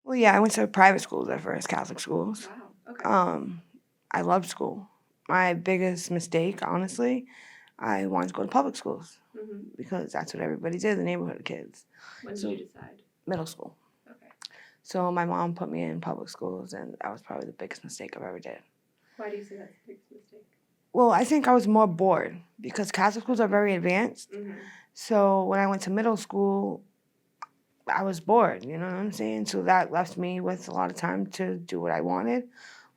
Well, yeah, I went to private schools at first, Catholic schools. Wow. Okay. I loved school. My biggest mistake, honestly, I wanted to go to public schools because that's what everybody did, the neighborhood kids. When did you decide? Middle school. Okay. So my mom put me in public schools, and that was probably the biggest mistake I've ever did. Why do you say that's the biggest mistake? Well, I think I was more bored because Catholic schools are very advanced. So when I went to middle school, I was bored, you know what I'm saying? So that left me with a lot of time to do what I wanted,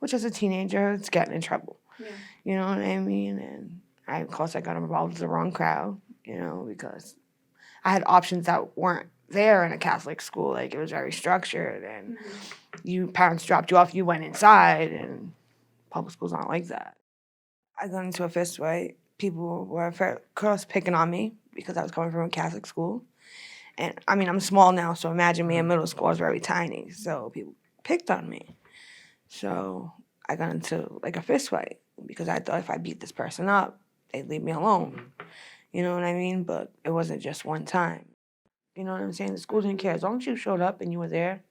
which as a teenager, it's getting in trouble. Yeah. You know what I mean? And of course, I got involved with the wrong crowd, you know, because I had options that weren't there in a Catholic school. Like, it was very structured, and parents dropped you off, you went inside, and public schools aren't like that. I got into a fist fight. People were, of course, picking on me because I was coming from a Catholic school. And, I mean, I'm small now, so imagine me in middle school. I was very tiny, so people picked on me. So I got into, like, a fist fight because I thought if I beat this person up, they'd leave me alone. You know what I mean? But it wasn't just one time. You know what I'm saying? The school didn't care. As long as you showed up and you were there,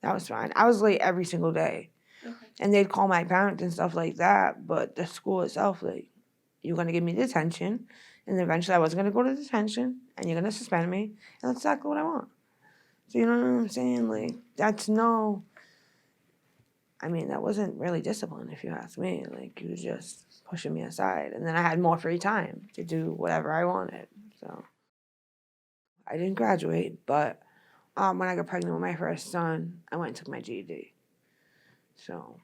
that was fine. I was late every single day. Okay. And they'd call my parents and stuff like that, but the school itself, like, you're going to give me detention, and eventually I wasn't going to go to detention, and you're going to suspend me, and that's exactly what I want. So you know what I'm saying? Like, that wasn't really discipline, if you ask me. Like, you were just pushing me aside, and then I had more free time to do whatever I wanted, so. I didn't graduate, but when I got pregnant with my first son, I went and took my GED. So,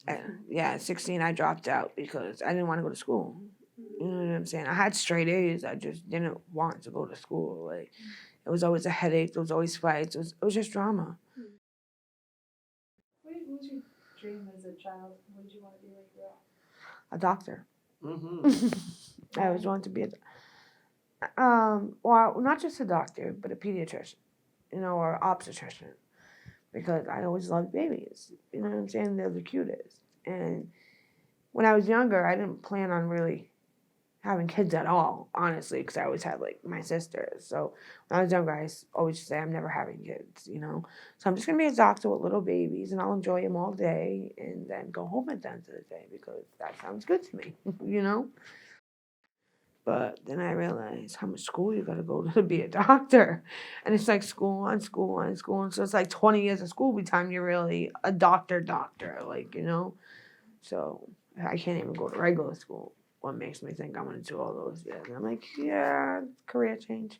at 16, I dropped out because I didn't want to go to school. You know what I'm saying? I had straight A's. I just didn't want to go to school. Like, it was always a headache. There was always fights. It was just drama. What was your dream as a child? What did you want to be when you grew up? A doctor. I always wanted to be well, not just a doctor, but a pediatrician, or obstetrician, because I always loved babies. You know what I'm saying? They're the cutest. And when I was younger, I didn't plan on really having kids at all, honestly, because I always had, like, my sisters. So when I was younger, I always say I'm never having kids, So I'm just going to be a doctor with little babies, and I'll enjoy them all day and then go home at the end of the day because that sounds good to me, But then I realized how much school you got to go to be a doctor. And it's like school on school on school. And so it's like 20 years of school by the time you're really a doctor, like, So I can't even go to regular school. What makes me think I'm going to do all those years? And I'm like, yeah, career change.